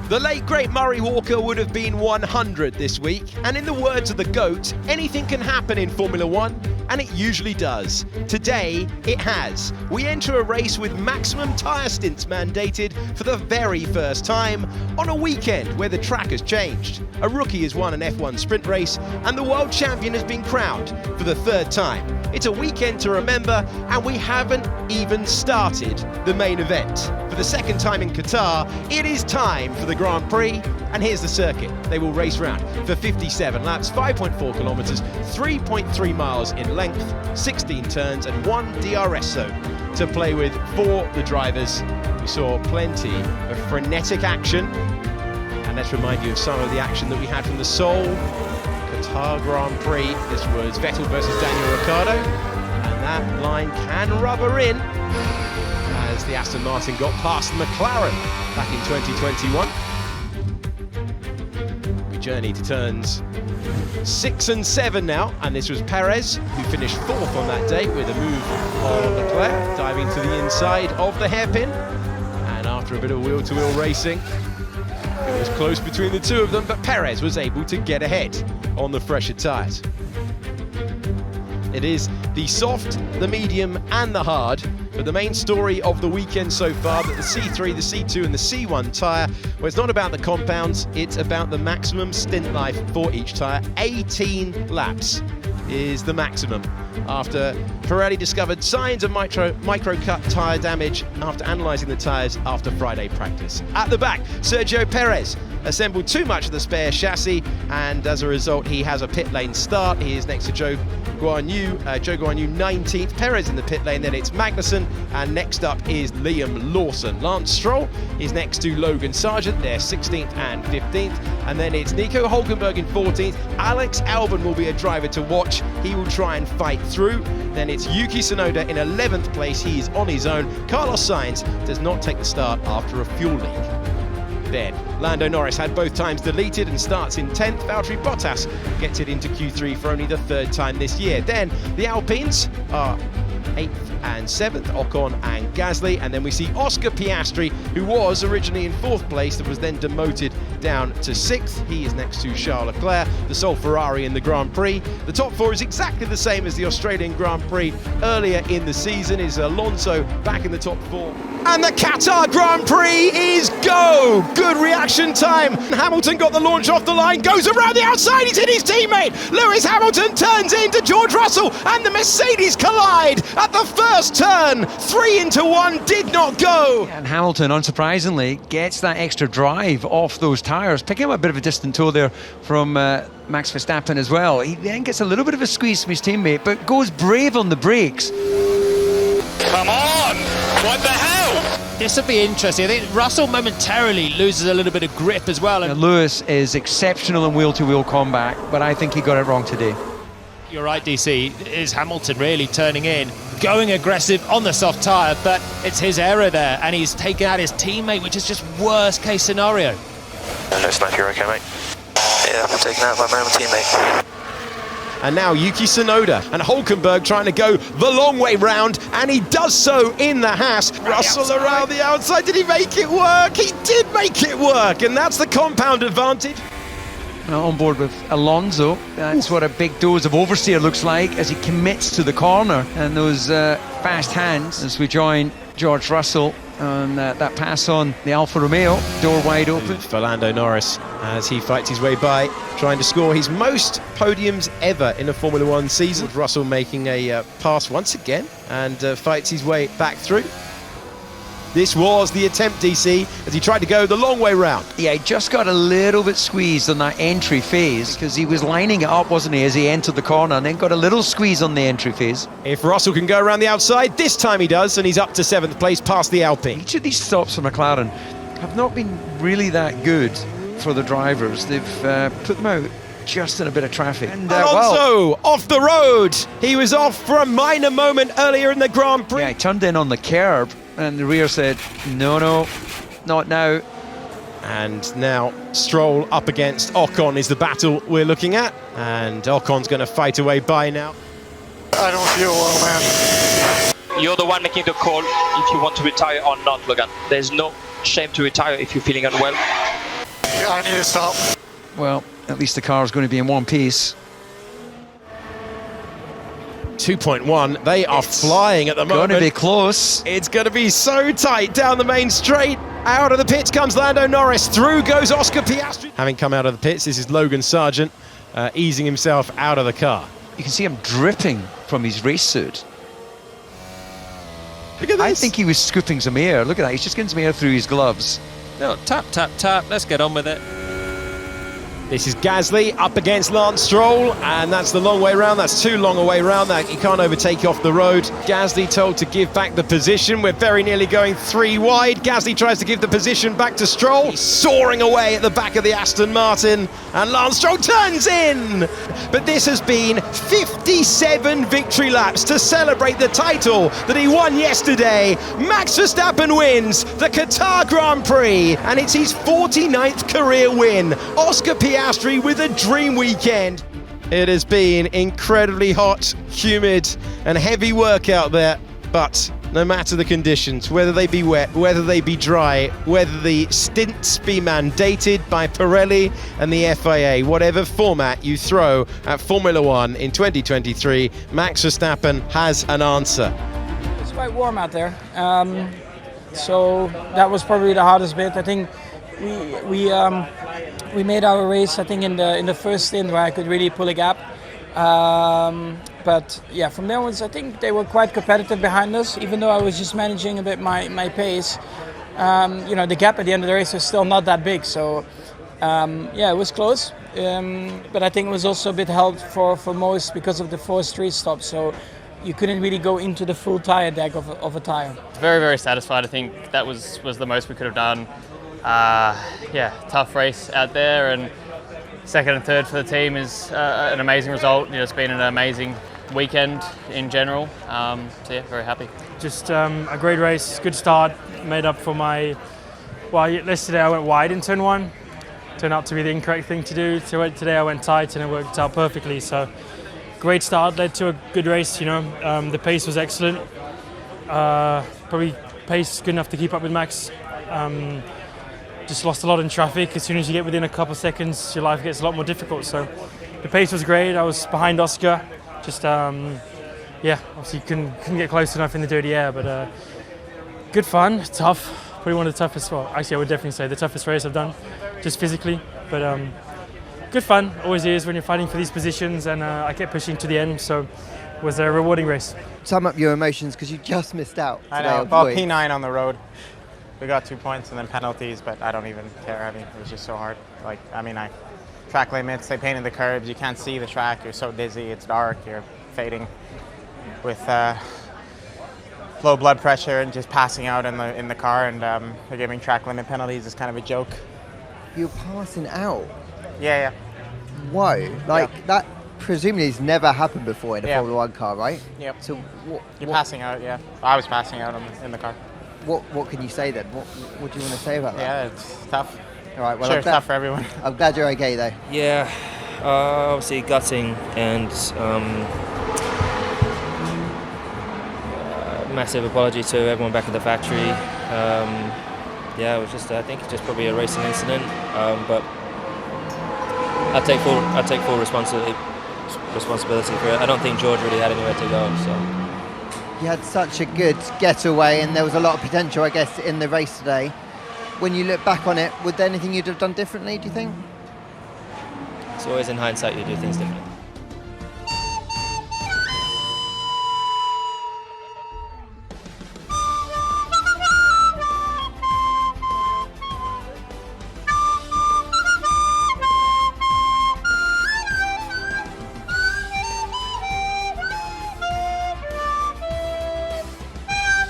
The late great Murray Walker would have been 100 this week, and in the words of the GOAT, anything can happen in Formula One, and it usually does. Today, it has. We enter a race with maximum tyre stints mandated for the very first time on a weekend where the track has changed. A rookie has won an F1 sprint race, and the world champion has been crowned for the third time. It's a weekend to remember, and we haven't even started the main event. For the second time in Qatar, it is time for the Grand Prix, and here's the circuit. They will race round for 57 laps, 5.4 kilometres, 3.3 miles in length, 16 turns and 1 DRS zone to play with for the drivers. We saw plenty of frenetic action, and let's remind you of some of the action that we had from the Seoul Qatar Grand Prix. This was Vettel versus Daniel Ricciardo, and that line can rubber in as the Aston Martin got past the McLaren back in 2021. We journey to turns 6 and 7 now, and this was Perez who finished 4th on that day with a move on Leclerc, diving to the inside of the hairpin, and after a bit of wheel-to-wheel racing, it was close between the two of them, but Perez was able to get ahead on the fresher tyres. It is the soft, the medium and the hard, but the main story of the weekend so far, that the C3, the C2 and the C1 tyre, well, it's not about the compounds, it's about the maximum stint life for each tyre. 18 laps is the maximum, after Pirelli discovered signs of micro-cut tyre damage after analysing the tyres after Friday practice. At the back, Sergio Perez assembled too much of the spare chassis, and as a result he has a pit lane start. He is next to Joe Guan Yu 19th, Perez in the pit lane, then it's Magnussen, and next up is Liam Lawson. Lance Stroll is next to Logan Sargent, they're 16th and 15th, and then it's Nico Hülkenberg in 14th. Alex Albon will be a driver to watch, he will try and fight through. Then it's Yuki Tsunoda in 11th place, he's on his own. Carlos Sainz does not take the start after a fuel leak. Then Lando Norris had both times deleted and starts in 10th. Valtteri Bottas gets it into Q3 for only the third time this year. Then the Alpines are 8th and 7th, Ocon and Gasly, and then we see Oscar Piastri, who was originally in 4th place, that was then demoted down to 6th. He is next to Charles Leclerc, the sole Ferrari in the Grand Prix. The top 4 is exactly the same as the Australian Grand Prix earlier in the season. Is Alonso back in the top 4. And the Qatar Grand Prix is go! Good reaction time. Hamilton got the launch off the line, goes around the outside, he's hit his teammate. Lewis Hamilton turns into George Russell, and the Mercedes collide at the first turn. 3 into 1 did not go. And Hamilton, unsurprisingly, gets that extra drive off those tyres, picking up a bit of a distant tow there from Max Verstappen as well. He then gets a little bit of a squeeze from his teammate, but goes brave on the brakes. Come on! What the hell? This will be interesting. I think Russell momentarily loses a little bit of grip as well. And Lewis is exceptional in wheel-to-wheel combat, but I think he got it wrong today. You're right, DC. It is Hamilton really turning in, going aggressive on the soft tyre, but it's his error there, and he's taken out his teammate, which is just worst case scenario. Looks like you're okay, mate. Yeah, I'm taken out by my own teammate. And now Yuki Tsunoda and Hülkenberg trying to go the long way round, and he does so in the Haas. Russell around the outside, did he make it work? He did make it work, and that's the compound advantage. On board with Alonso, that's what a big dose of oversteer looks like as he commits to the corner, and those fast hands as we join George Russell on that pass on the Alfa Romeo, door wide open. For Lando Norris as he fights his way by, trying to score his most podiums ever in a Formula One season. With Russell making a pass once again and fights his way back through. This was the attempt, DC, as he tried to go the long way round. Yeah, he just got a little bit squeezed on that entry phase because he was lining it up, wasn't he, as he entered the corner, and then got a little squeeze on the entry phase. If Russell can go around the outside, this time he does, and he's up to 7th place past the Alpine. Each of these stops for McLaren have not been really that good for the drivers. They've put them out just in a bit of traffic. And Alonso off the road. He was off for a minor moment earlier in the Grand Prix. Yeah, he turned in on the curb, and the rear said, no, not now. And now Stroll up against Ocon is the battle we're looking at. And Ocon's going to fight away by now. I don't feel well, man. You're the one making the call if you want to retire or not, Logan. There's no shame to retire if you're feeling unwell. I need to stop. Well, at least the car is going to be in one piece. 2.1, they are flying at the moment. Going to be close. It's going to be so tight down the main straight. Out of the pits comes Lando Norris. Through goes Oscar Piastri. Having come out of the pits, this is Logan Sargent easing himself out of the car. You can see him dripping from his race suit. Look at this. I think he was scooping some air. Look at that. He's just getting some air through his gloves. No, tap, tap, tap. Let's get on with it. This is Gasly up against Lance Stroll, and that's the long way round. That's too long a way round. That he can't overtake off the road. Gasly told to give back the position. We're very nearly going 3 wide. Gasly tries to give the position back to Stroll. He's soaring away at the back of the Aston Martin, and Lance Stroll turns in. But this has been 57 victory laps to celebrate the title that he won yesterday. Max Verstappen wins the Qatar Grand Prix, and it's his 49th career win. Oscar Piastri with a dream weekend. It has been incredibly hot, humid and heavy work out there, but no matter the conditions, whether they be wet, whether they be dry, whether the stints be mandated by Pirelli and the FIA, whatever format you throw at Formula One in 2023, Max Verstappen has an answer. It's quite warm out there, so that was probably the hardest bit. I think we made our race, I think, in the first stint where I could really pull a gap. But yeah, from there onwards, I think they were quite competitive behind us, even though I was just managing a bit my pace. You know, the gap at the end of the race was still not that big, so yeah, it was close. But I think it was also a bit helped for most because of the forced street stop, so you couldn't really go into the full tyre deck of a tyre. Very, very satisfied. I think that was the most we could have done. Yeah, tough race out there, and second and third for the team is an amazing result. You know, it's been an amazing weekend in general. So yeah, very happy. Just a great race, good start, made up for my. Well, yesterday I went wide in turn 1. Turned out to be the incorrect thing to do. So today I went tight and it worked out perfectly. So great start, led to a good race. You know, the pace was excellent. Probably pace good enough to keep up with Max. Just lost a lot in traffic. As soon as you get within a couple of seconds, your life gets a lot more difficult. So the pace was great. I was behind Oscar. Just yeah, obviously couldn't get close enough in the dirty air, but good fun, tough. Probably one of the toughest. Well, actually, I would definitely say the toughest race I've done, just physically. But good fun. Always is when you're fighting for these positions, and I kept pushing to the end. So it was a rewarding race. Sum up your emotions because you just missed out. I know. Well, P9 on the road. We got 2 points and then penalties, but I don't even care. I mean, it was just so hard. Like, I mean, track limits, they painted the curbs, you can't see the track, you're so dizzy, it's dark, you're fading with low blood pressure and just passing out in the car, and they're giving track limit penalties is kind of a joke. You're passing out? Yeah. Whoa, like that presumably has never happened before in a Formula One car, right? Yep. So You're passing out, yeah. I was passing out in the car. What can you say then? What do you want to say about that? Yeah, it's tough. All right, well, sure, it's tough for everyone. I'm glad you're okay though. Yeah, obviously gutting, and massive apology to everyone back at the factory. Yeah, it was just, I think, just probably a racing incident, but I take full responsibility for it. I don't think George really had anywhere to go, so. You had such a good getaway and there was a lot of potential, I guess, in the race today. When you look back on it, was there anything you'd have done differently, do you think? It's always in hindsight you do things differently.